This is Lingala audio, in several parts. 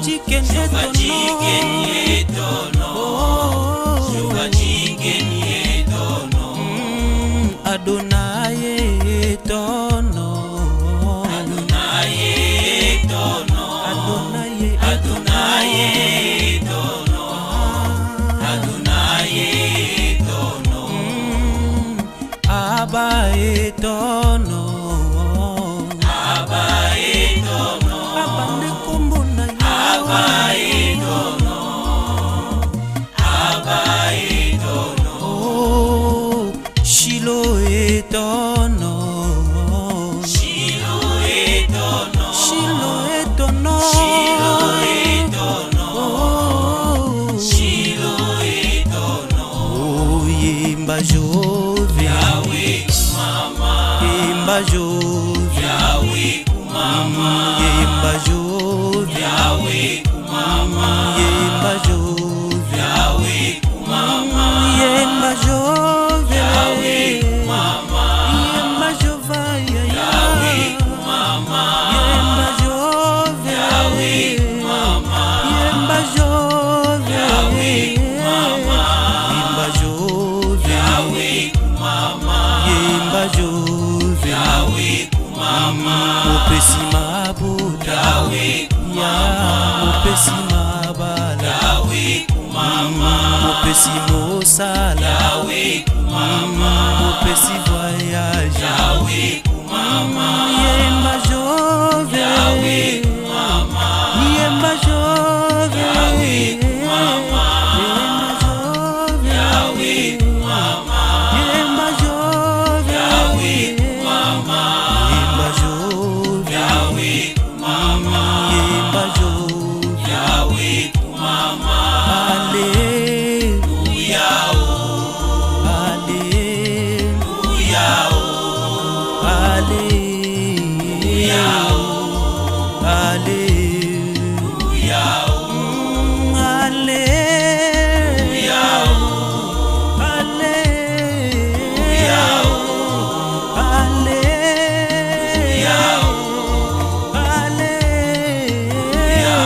chicken etono. Sugar chicken etono. Adonai etono. Adonai etono. Adonai etono. Adonai etono. Abba etono. Abba etono. Abande kumbuna yo. Abba etono. Abba etono. Oh, Shilo etono. Shilo etono. Shilo etono. Shilo etono. Shilo etono. Oh, yemba jove. Yahweh mama. Yemba jove. Yahweh mama. Yemba jove. Yahweh mama. Yemba jove. Yahweh mama. Yemba jove. Yahweh mama. Yemba jova Yahweh mama. Yemba jove. Yahweh mama. Yemba jove. Yahweh mama. Yemba jove. Yahweh mama. Yemba jove. Yahweh mama. Mopesi mabuda. Yahweh mama. Mopesi mabala. Yahweh mama. Mopesi mosala. Yahweh mama. Mopesi voyage. Yahweh mama. Yemba jove. Yahweh mama. Yemba jove. Yahweh mama. Yemba jove. Yahweh mama. Yemba jove. Yahweh mama. Yemba jove. Yahweh mama. Yemba jove. Yahweh mama. Alleluia. Alleluia. Alleluia. Alleluia. Alleluia. Alleluia.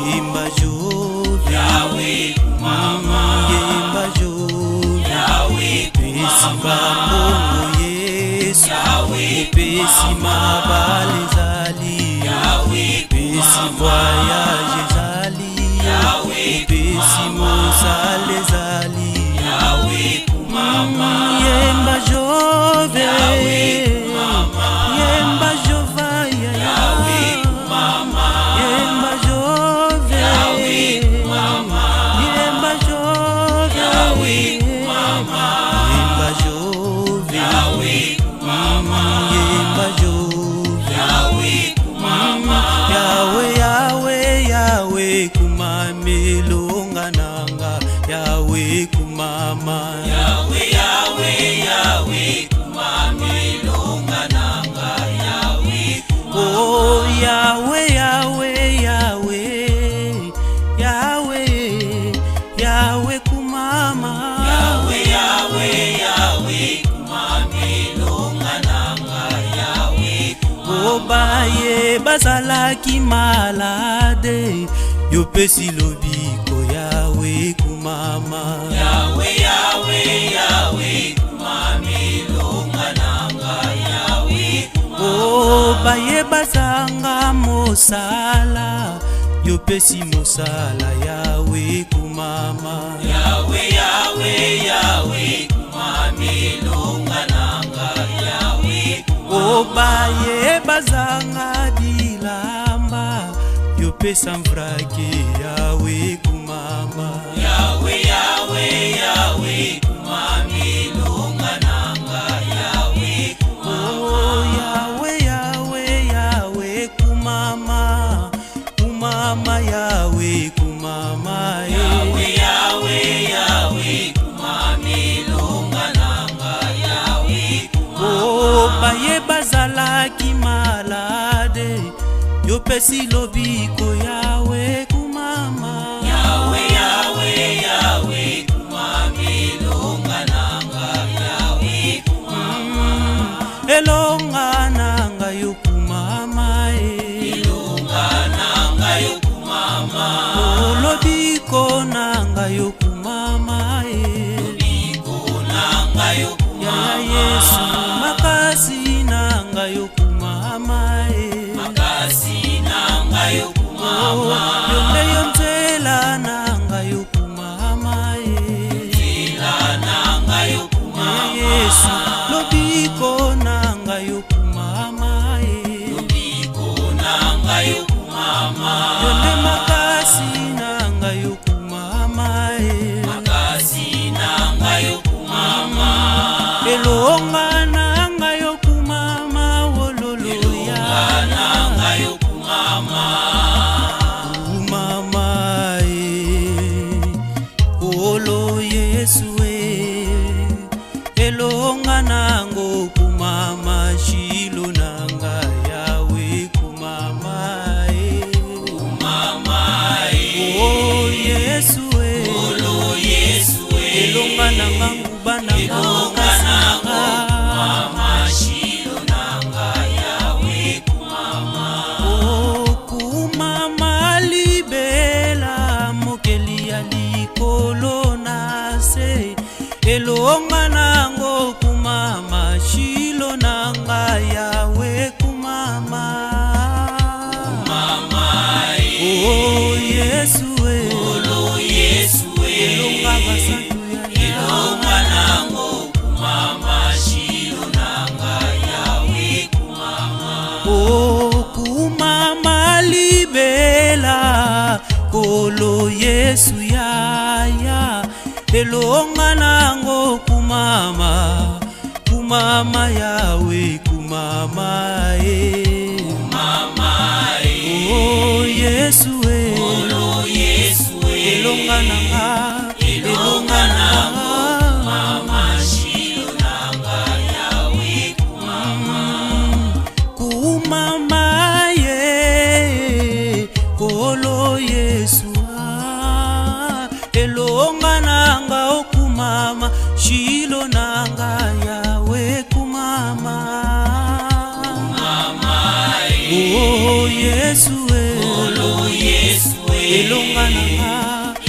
Yemba jove. Yahweh mama. Yemba jove. Yahweh pesi bamongo Yesu. Yahweh pesi mabale zali. Yahweh pesi voyage zali. Yahweh pesi mosale zali. Yahweh mama. Yemba jove. Yahweh mama. Yemba jova Yahweh mama. Yemba jove. Yahweh mama. Yemba jove. Yahweh mama. Yemba jove. Yahweh mama. Yemba jove. Yahweh mama. Yahweh Yahweh Yahweh kumamelonga nanga. Yahweh kumama. Yahweh Yahweh Yahweh kumamelonga nanga. Yahweh kumama. Oh Yahweh Yahweh Yahweh Yahweh Yahweh kumama. Yahweh Yahweh Yahweh kumamelonga nanga. Yahweh kumama. Oh baye bazalaki malade yopesi lobiko. Yahweh kumama. Yahweh Yahweh Yahweh kumamelonga nanga. Yahweh kumama. Oh baye bazanga mosala yopesi mosala. Yahweh kumama. Yahweh Yahweh Yahweh kumamelonga nanga. Yahweh kumama. Oh baye bazanga dilamba yopesa mvrake. Yahweh kumama. Yahweh Yahweh Yahweh kumamelonga nanga. Yahweh kumama. Oh Yahweh Yahweh Yahweh kumama. Kumama Yahweh kumama. Yahweh Yahweh Yahweh kumamelonga nanga. Yahweh kumama. Oh baye bazalaki malade yopesi lobiko. Yahweh kumama. Yahweh Yahweh Yahweh kumamelonga nanga. Yahweh kumama. Elonga nanga yokumama. Elonga nanga yokumama. yo kumama lobiko nanga yo kumama ya Yesu makasi nanga yo kumama makasi nanga yo kumama yonde yonzela nanga yo kumama nzela nanga yo kumama Yesu lobiko nanga yo kumama lobiko nanga yo kumama yonde makasi nanga yo kumama makasi nanga yo kumama elonga nanga yo kumama wololo ya nanga yo kumama kumama olo Yesu elonga nango kumama shilo nanga yawe kumama kumama oh Yesu olo Yesu elonga nanga nguba nanga kumama shilo nanga yawe kumama oh kumama libela mokeli ya likolo na se elonga nango kumama shilo nanga yawe kumama kumama oh Yesu olo Yesu elonga basantu ya elonga nango kumama shilo nanga yawe kumama oh kumama libela kolo Yesu yaya elonga nango kumama kumama yawe kumama kumama oh Yesu olo Yesu elonga nanga elonga nango kumama shilo nanga yawe kumama kumama ye kolo Yesu elonga nanga okumama shilo nanga yawe kumama kumama oh Yesu olo Yesu elonga nanga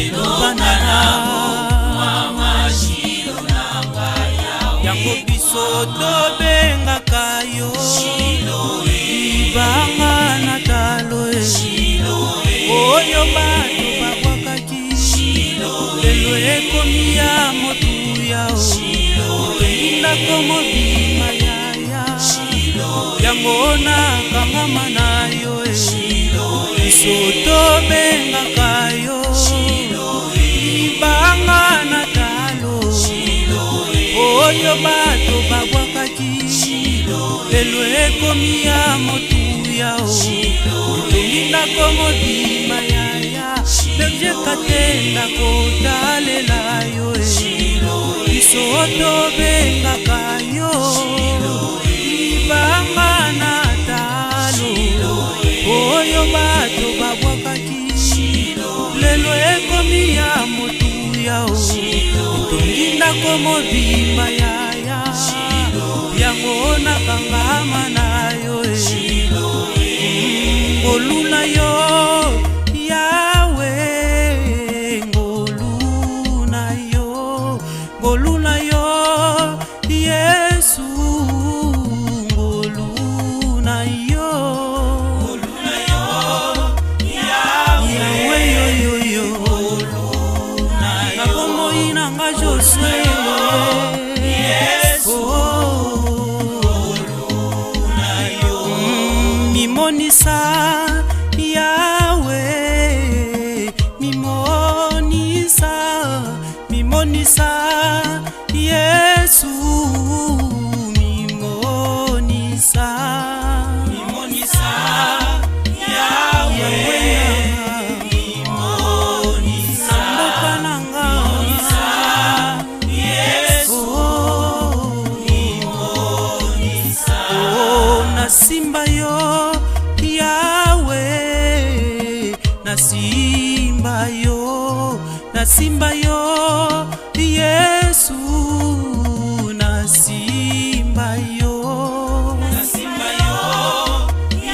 elonga nango kumama shilo nanga yawe yango biso tobengaka yo shilo ibanga na talo shilo oyo bato babwakaki lelo ekomi ya motuya tondindako mobima yaya yango nakangama na yo biso tobengaka yo ibanga na talo oyo bato babwakaki lelo ekomi ya motuya tondindako mobima yaya berger katenda kotalela yo biso tobengaka yo ibanga na talo oyo bato babwakaki lelo ekomi ya motuya tondindako mobima yaya yango nakangama na yo ngolu na yo yawe ngolu na yo Yesu ngolu na yo yawe yo nakomoi nanga Josue mimonisa yawe mimonisa Yesu mimonisa yawe mimonisa mboka nanga Yesu mimonisa nasimba yo yawe nasimba yo Yesu nasimba yo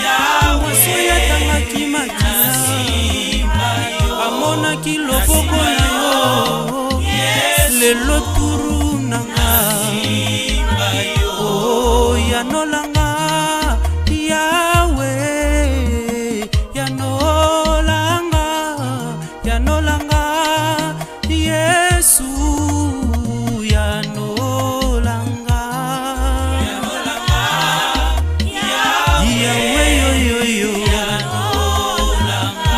yawe soya tanga kimakila amonaki loboko na yo lelo turu nanga oh yanolanga yawe yanolanga Yesu yanolanga yawe yo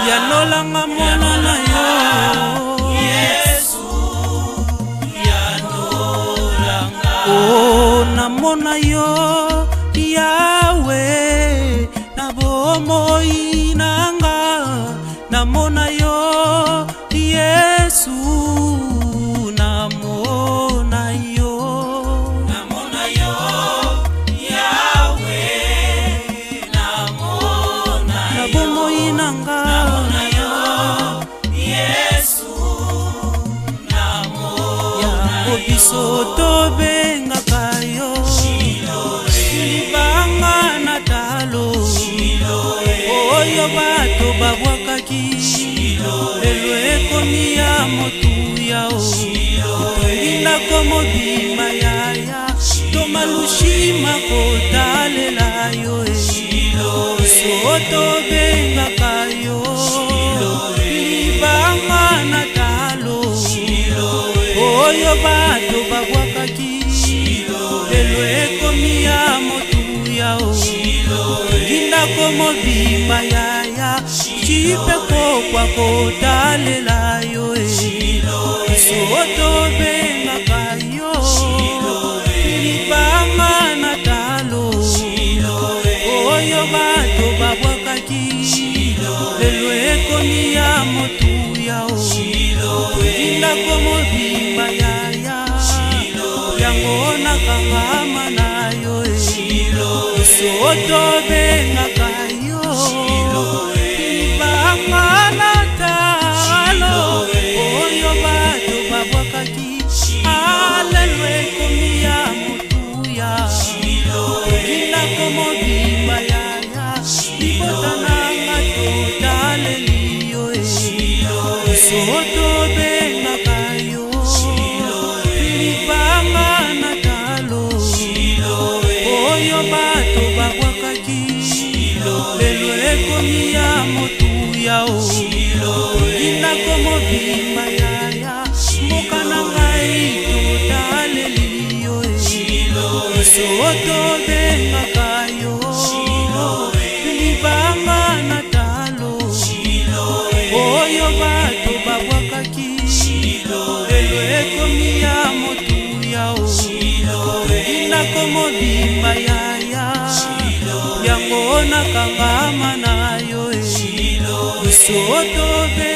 yanolanga mwana na yo Yesu yanolanga oh namona yo yawe na bomoi nanga namona yo Yesu namona yo yawe namona na bomoi nanga namona yo Yesu namona yo biso tobengaka yo libanga na talo oyo bato babwakaki lelo ekomi ya motu yao tolingako mobima yaya tomalushima kotalela yo biso tobengaka yo libanga na talo oyo bato babwakaki lelo ekomi ya motu yao tolingako mobima yaya chipeko kwa kotalela yo biso tobengaka yo libanga na talo oyo bato babwakaki lelo ekomi ya motu yao tolingako mobimba yaya yango nakangama na yo biso tobengaka yo libanga na talo oyo bato babwakaki alelo ekomi ya motu ya tolingako mobimba yaya libota nanga totaleli yo biso tobengaka yo libanga na talo oyo bato babwakaki lelo ekomi ya motu yao tolingako mobimba yaya mboka na ngai totaleli yo biso tobengaka yo libanga na talo oyo bato babwakaki lelo ekomi ya motu yao tolingako mobimba yaya yango nakangama na yo biso tobe